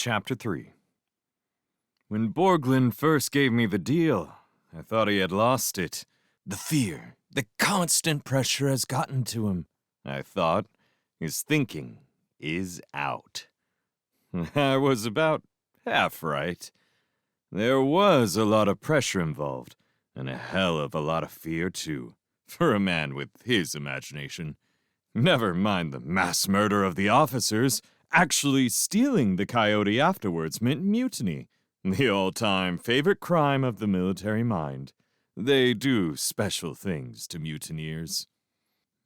Chapter 3. When Borglin first gave me the deal, I thought he had lost it. The fear, the constant pressure has gotten to him, I thought. His thinking is out. I was about half right. There was a lot of pressure involved, and a hell of a lot of fear, too, for a man with his imagination. Never mind the mass murder of the officers. Actually stealing the coyote afterwards meant mutiny, the all-time favorite crime of the military mind. They do special things to mutineers.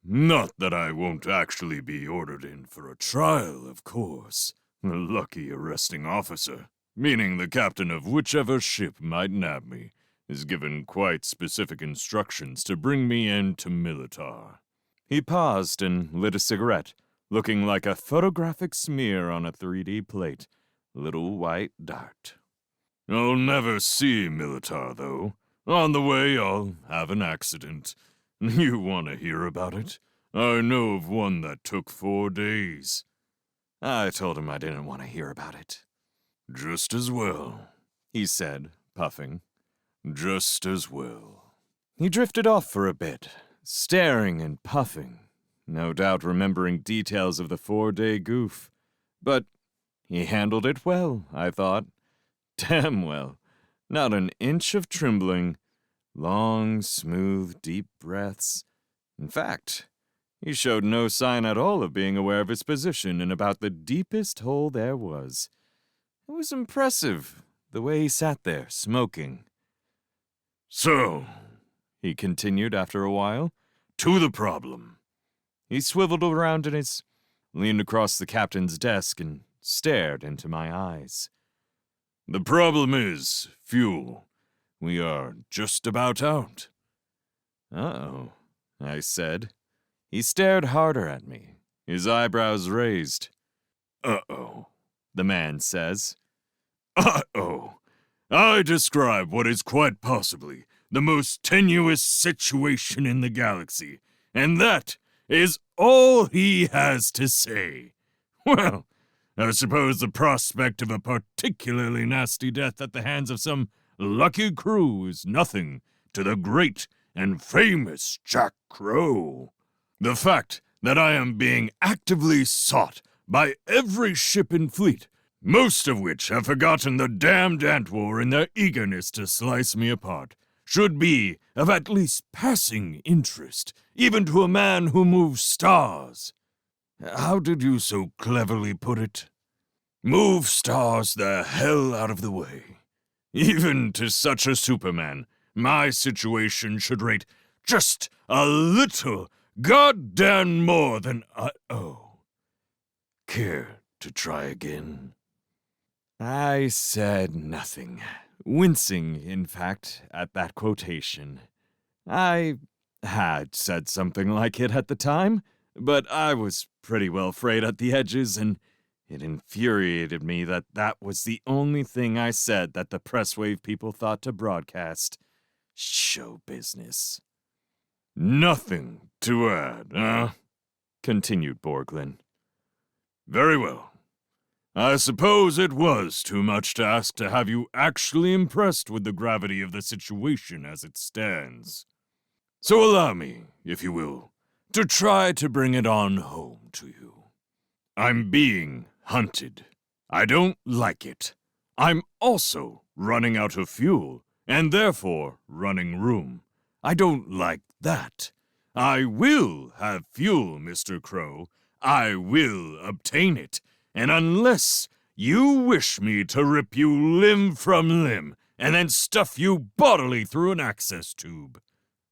Not that I won't actually be ordered in for a trial, of course. The lucky arresting officer, meaning the captain of whichever ship might nab me, is given quite specific instructions to bring me into Militar. He paused and lit a cigarette, looking like a photographic smear on a 3D plate. Little white dart. I'll never see Militar, though. On the way, I'll have an accident. You want to hear about it? I know of one that took 4 days. I told him I didn't want to hear about it. Just as well, he said, puffing. Just as well. He drifted off for a bit, staring and puffing, no doubt remembering details of the 4-day goof. But he handled it well, I thought. Damn well. Not an inch of trembling. Long, smooth, deep breaths. In fact, he showed no sign at all of being aware of his position in about the deepest hole there was. It was impressive, the way he sat there, smoking. So, he continued after a while, to the problem. He swiveled around leaned across the captain's desk and stared into my eyes. The problem is fuel. We are just about out. Uh-oh, I said. He stared harder at me, his eyebrows raised. Uh-oh, the man says. Uh-oh. I describe what is quite possibly the most tenuous situation in the galaxy, and that is all he has to say. Well, I suppose the prospect of a particularly nasty death at the hands of some lucky crew is nothing to the great and famous Jack Crow. The fact that I am being actively sought by every ship in fleet, most of which have forgotten the damned ant war in their eagerness to slice me apart, should be of at least passing interest, even to a man who moves stars. How did you so cleverly put it? Move stars the hell out of the way. Even to such a Superman, my situation should rate just a little goddamn more than uh-oh. Care to try again? I said nothing, wincing, in fact, at that quotation. I had said something like it at the time, but I was pretty well frayed at the edges, and it infuriated me that that was the only thing I said that the press wave people thought to broadcast. Show business. Nothing to add, huh? Continued Borglin. Very well. I suppose it was too much to ask to have you actually impressed with the gravity of the situation as it stands. So allow me, if you will, to try to bring it on home to you. I'm being hunted. I don't like it. I'm also running out of fuel, and therefore running room. I don't like that. I will have fuel, Mr. Crow. I will obtain it. And unless you wish me to rip you limb from limb and then stuff you bodily through an access tube,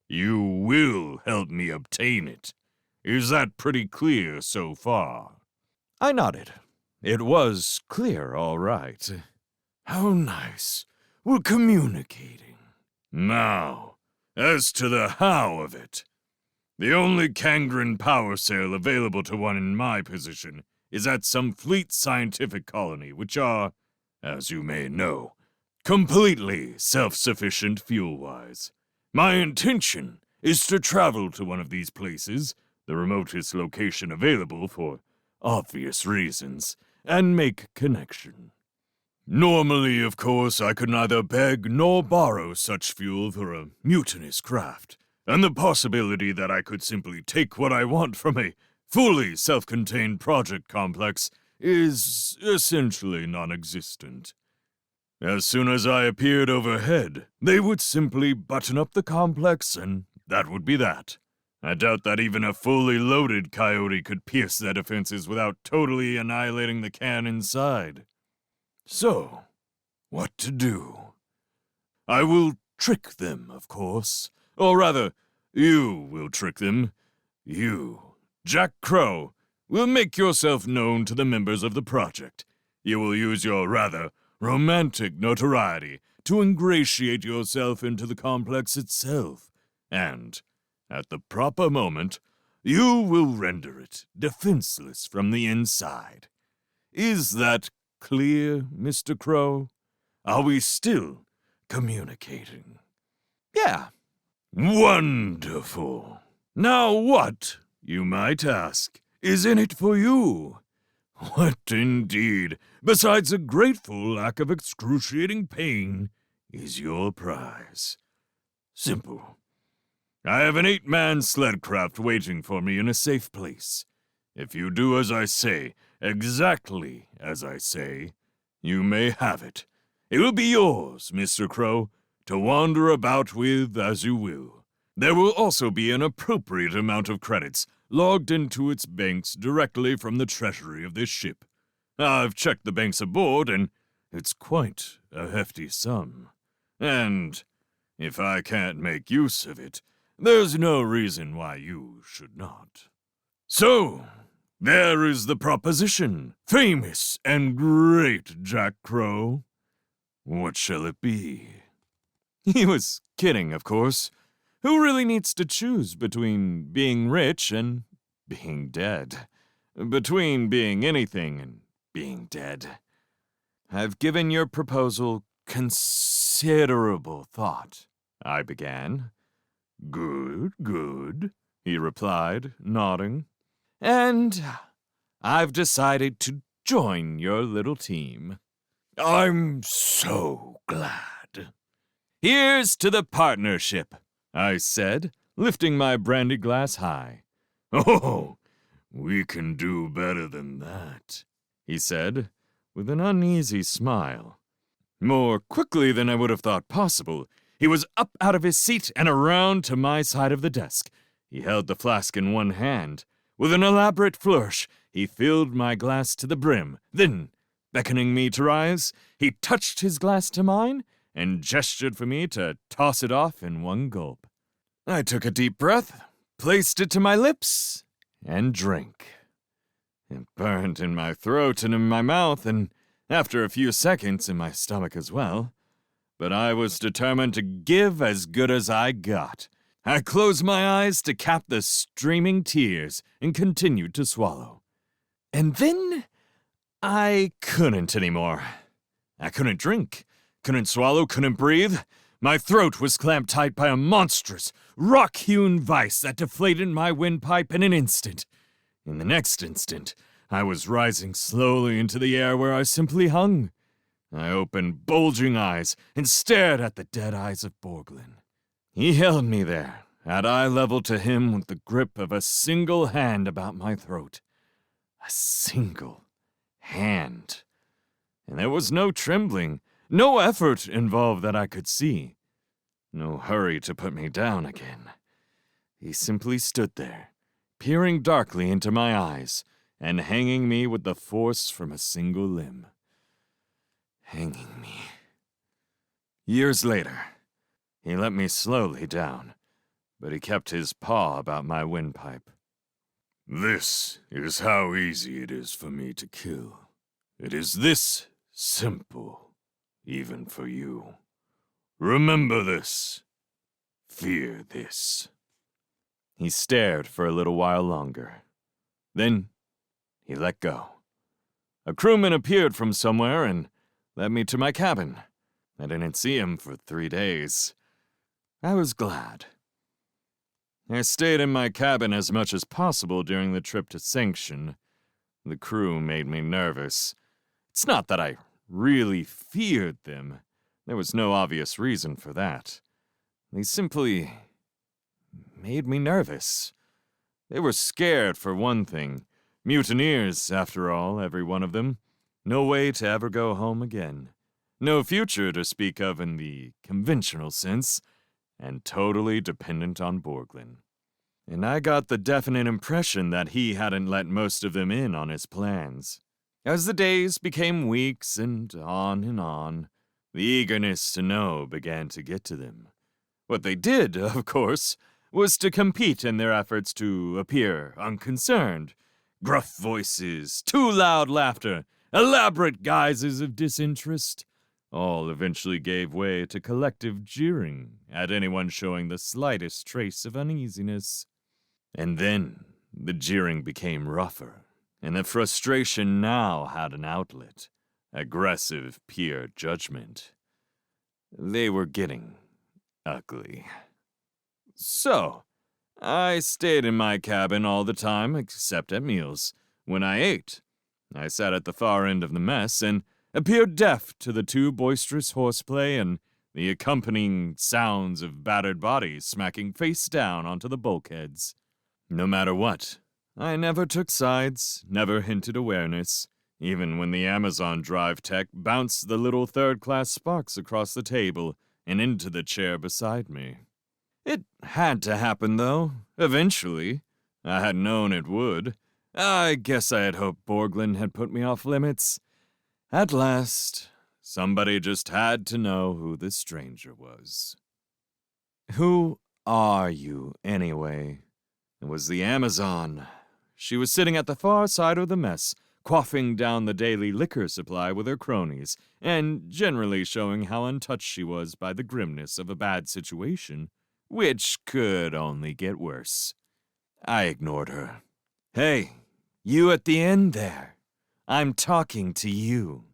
you will help me obtain it. Is that pretty clear so far? I nodded. It was clear, all right. How nice. We're communicating. Now, as to the how of it. The only Kangren power sale available to one in my position is at some fleet scientific colony, which are, as you may know, completely self-sufficient fuel-wise. My intention is to travel to one of these places, the remotest location available for obvious reasons, and make connection. Normally, of course, I could neither beg nor borrow such fuel for a mutinous craft, and the possibility that I could simply take what I want from a fully self-contained project complex is essentially non-existent. As soon as I appeared overhead, they would simply button up the complex, and that would be that. I doubt that even a fully loaded coyote could pierce their defenses without totally annihilating the can inside. So, what to do? I will trick them, of course. Or rather, you will trick them. You, Jack Crow, will make yourself known to the members of the project. You will use your rather romantic notoriety to ingratiate yourself into the complex itself, and, at the proper moment, you will render it defenseless from the inside. Is that clear, Mr. Crow? Are we still communicating? Yeah. Wonderful. Now what, you might ask, is in it for you? What indeed, besides a grateful lack of excruciating pain, is your prize? Simple. I have an 8-man sledcraft waiting for me in a safe place. If you do as I say, exactly as I say, you may have it. It will be yours, Mr. Crow, to wander about with as you will. There will also be an appropriate amount of credits logged into its banks directly from the treasury of this ship. I've checked the banks aboard, and it's quite a hefty sum. And if I can't make use of it, there's no reason why you should not. So, there is the proposition, famous and great Jack Crow. What shall it be? He was kidding, of course. Who really needs to choose between being rich and being dead? Between being anything and being dead? I've given your proposal considerable thought, I began. Good, good, he replied, nodding. And I've decided to join your little team. I'm so glad. Here's to the partnership, I said, lifting my brandy glass high. Oh, we can do better than that, he said, with an uneasy smile. More quickly than I would have thought possible, he was up out of his seat and around to my side of the desk. He held the flask in one hand. With an elaborate flourish, he filled my glass to the brim. Then, beckoning me to rise, he touched his glass to mine and gestured for me to toss it off in one gulp. I took a deep breath, placed it to my lips, and drank. It burned in my throat and in my mouth, and after a few seconds in my stomach as well. But I was determined to give as good as I got. I closed my eyes to cap the streaming tears and continued to swallow. And then I couldn't anymore. I couldn't drink, couldn't swallow, couldn't breathe. My throat was clamped tight by a monstrous, rock-hewn vice that deflated my windpipe in an instant. In the next instant, I was rising slowly into the air where I simply hung. I opened bulging eyes and stared at the dead eyes of Borglin. He held me there, at eye level to him with the grip of a single hand about my throat. A single hand. And there was no trembling, no effort involved that I could see. No hurry to put me down again. He simply stood there, peering darkly into my eyes, and hanging me with the force from a single limb. Hanging me. Years later, he let me slowly down, but he kept his paw about my windpipe. This is how easy it is for me to kill. It is this simple, even for you. Remember this. Fear this. He stared for a little while longer. Then he let go. A crewman appeared from somewhere and led me to my cabin. I didn't see him for 3 days. I was glad. I stayed in my cabin as much as possible during the trip to Sanction. The crew made me nervous. It's not that I really feared them. There was no obvious reason for that. They simply made me nervous. They were scared, for one thing. Mutineers, after all, every one of them. No way to ever go home again. No future to speak of in the conventional sense, and totally dependent on Borglin. And I got the definite impression that he hadn't let most of them in on his plans. As the days became weeks and on, the eagerness to know began to get to them. What they did, of course, was to compete in their efforts to appear unconcerned. Gruff voices, too loud laughter, elaborate guises of disinterest, all eventually gave way to collective jeering at anyone showing the slightest trace of uneasiness. And then the jeering became rougher, and the frustration now had an outlet. Aggressive peer judgment. They were getting ugly. So, I stayed in my cabin all the time except at meals. When I ate, I sat at the far end of the mess and appeared deaf to the too boisterous horseplay and the accompanying sounds of battered bodies smacking face down onto the bulkheads. No matter what, I never took sides, never hinted awareness, even when the Amazon drive tech bounced the little third-class sparks across the table and into the chair beside me. It had to happen, though, eventually. I had known it would. I guess I had hoped Borglin had put me off limits. At last, somebody just had to know who this stranger was. Who are you, anyway? It was the Amazon. She was sitting at the far side of the mess, quaffing down the daily liquor supply with her cronies, and generally showing how untouched she was by the grimness of a bad situation, which could only get worse. I ignored her. Hey, you at the end there. I'm talking to you.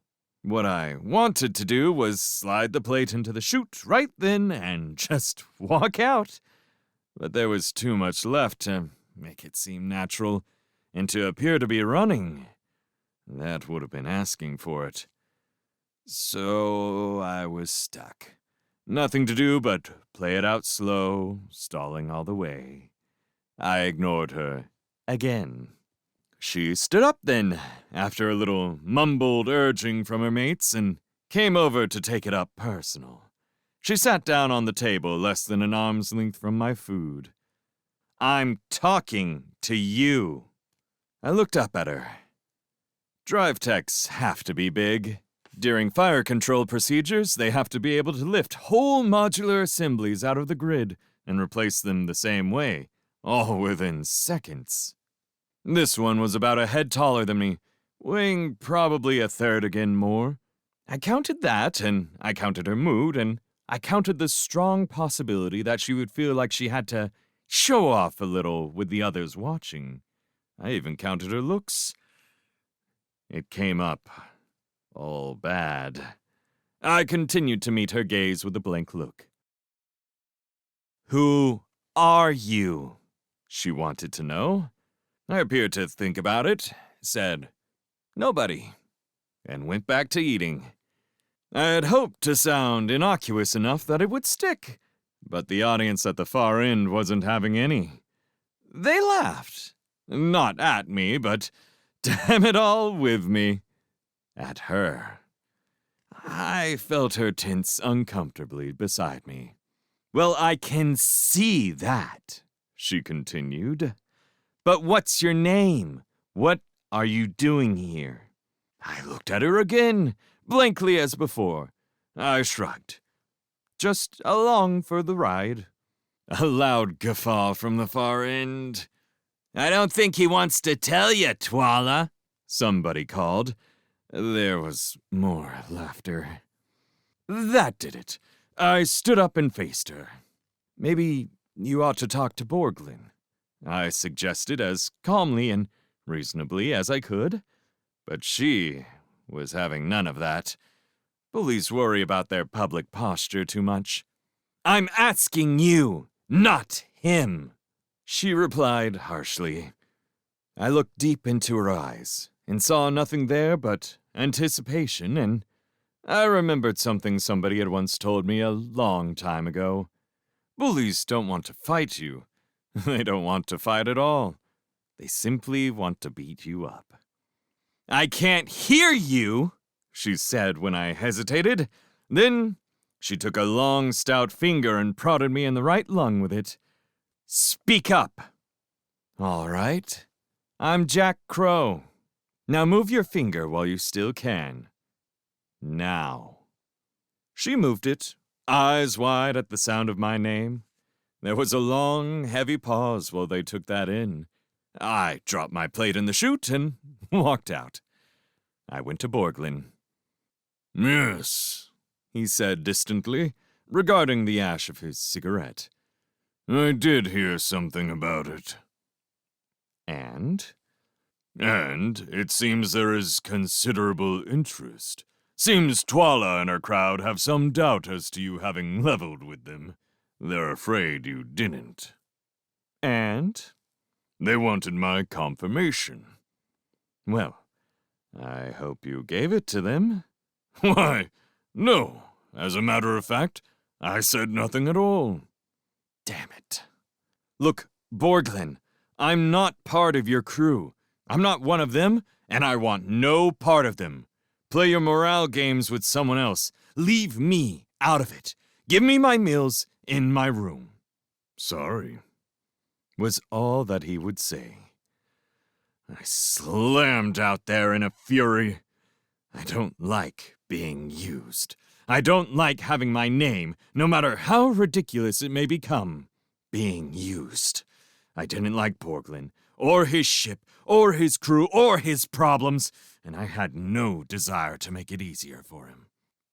What I wanted to do was slide the plate into the chute right then and just walk out. But there was too much left to make it seem natural, and to appear to be running. That would have been asking for it. So I was stuck. Nothing to do but play it out slow, stalling all the way. I ignored her again. She stood up then, after a little mumbled urging from her mates, and came over to take it up personal. She sat down on the table less than an arm's length from my food. I'm talking to you. I looked up at her. Drive techs have to be big. During fire control procedures, they have to be able to lift whole modular assemblies out of the grid and replace them the same way, all within seconds. This one was about a head taller than me, weighing probably a third again more. I counted that, and I counted her mood, and I counted the strong possibility that she would feel like she had to show off a little with the others watching. I even counted her looks. It came up all bad. I continued to meet her gaze with a blank look. Who are you? She wanted to know. I appeared to think about it, said, nobody, and went back to eating. I had hoped to sound innocuous enough that it would stick, but the audience at the far end wasn't having any. They laughed. Not at me, but, damn it all, with me. At her. I felt her tense uncomfortably beside me. Well, I can see that, she continued. But what's your name? What are you doing here? I looked at her again, blankly as before. I shrugged. Just along for the ride. A loud guffaw from the far end. I don't think he wants to tell you, Twala, somebody called. There was more laughter. That did it. I stood up and faced her. Maybe you ought to talk to Borglin, I suggested as calmly and reasonably as I could. But she was having none of that. Bullies worry about their public posture too much. I'm asking you, not him, she replied harshly. I looked deep into her eyes and saw nothing there but anticipation and I remembered something somebody had once told me a long time ago. Bullies don't want to fight you. They don't want to fight at all. They simply want to beat you up. "I can't hear you," she said when I hesitated. Then she took a long, stout finger and prodded me in the right lung with it. "Speak up." "All right. I'm Jack Crow. Now move your finger while you still can. Now." She moved it, eyes wide at the sound of my name. There was a long, heavy pause while they took that in. I dropped my plate in the chute and walked out. I went to Borglin. "Yes," he said distantly, regarding the ash of his cigarette. "I did hear something about it. And? And it seems there is considerable interest. Seems Twala and her crowd have some doubt as to you having leveled with them. They're afraid you didn't. And? They wanted my confirmation." Well, I hope you gave it to them. "Why, no. As a matter of fact, I said nothing at all." Damn it. Look, Borglin, I'm not part of your crew. I'm not one of them, and I want no part of them. Play your morale games with someone else. Leave me out of it. Give me my meals in my room. "Sorry," was all that he would say. I slammed out there in a fury. I don't like being used. I don't like having my name, no matter how ridiculous it may become, being used. I didn't like Borglin, or his ship, or his crew, or his problems, and I had no desire to make it easier for him.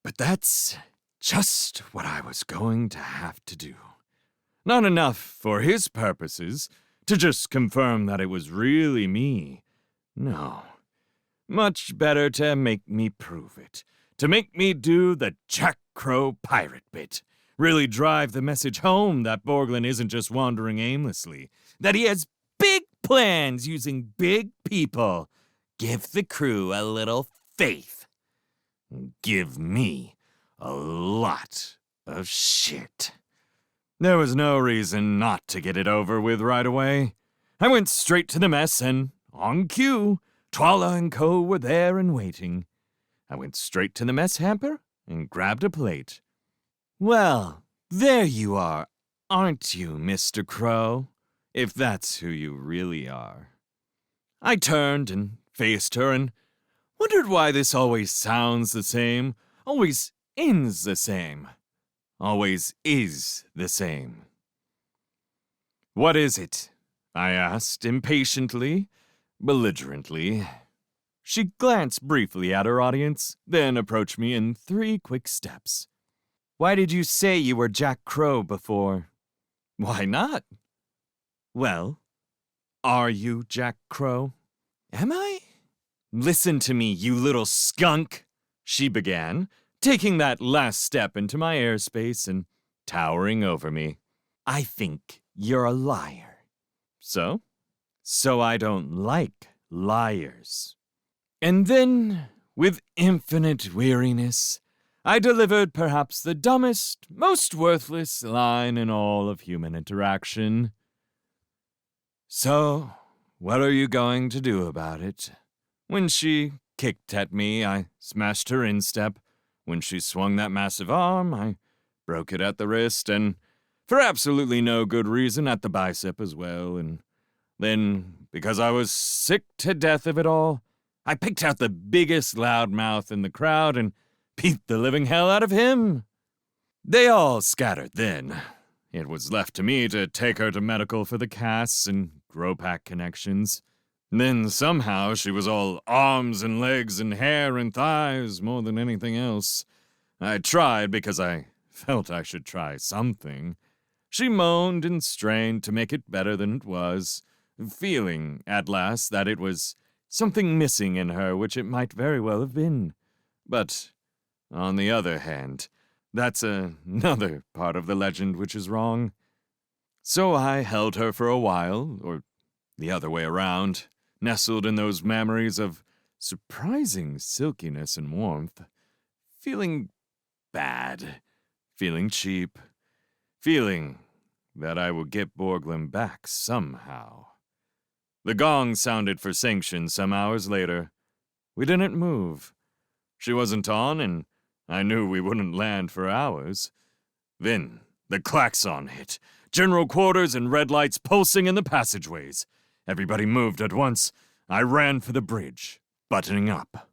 But that's just what I was going to have to do. Not enough for his purposes to just confirm that it was really me. No. Much better to make me prove it. To make me do the Jack Crow pirate bit. Really drive the message home that Borglin isn't just wandering aimlessly. That he has big plans using big people. Give the crew a little faith. Give me a lot of shit. There was no reason not to get it over with right away. I went straight to the mess and, on cue, Twala and Co. were there and waiting. I went straight to the mess hamper and grabbed a plate. "Well, there you are, aren't you, Mr. Crow? If that's who you really are." I turned and faced her and wondered why this always sounds the same, always ends the same, always is the same. "What is it?" I asked impatiently, belligerently. She glanced briefly at her audience, then approached me in 3 quick steps. "Why did you say you were Jack Crow before?" "Why not?" "Well, are you Jack Crow?" "Am I?" "Listen to me, you little skunk," she began, taking that last step into my airspace and towering over me. "I think you're a liar." "So?" "So I don't like liars." And then, with infinite weariness, I delivered perhaps the dumbest, most worthless line in all of human interaction. "So, what are you going to do about it?" When she kicked at me, I smashed her instep. When she swung that massive arm, I broke it at the wrist, and for absolutely no good reason at the bicep as well. And then, because I was sick to death of it all, I picked out the biggest loudmouth in the crowd and beat the living hell out of him. They all scattered then. It was left to me to take her to medical for the casts and grow-pack connections. Then somehow she was all arms and legs and hair and thighs more than anything else. I tried because I felt I should try something. She moaned and strained to make it better than it was, feeling, at last, that it was something missing in her which it might very well have been. But, on the other hand, that's another part of the legend which is wrong. So I held her for a while, or the other way around, nestled in those memories of surprising silkiness and warmth, feeling bad, feeling cheap, feeling that I would get Borglum back somehow. The gong sounded for sanction some hours later. We didn't move. She wasn't on, and I knew we wouldn't land for hours. Then the klaxon hit. General quarters and red lights pulsing in the passageways. Everybody moved at once. I ran for the bridge, buttoning up.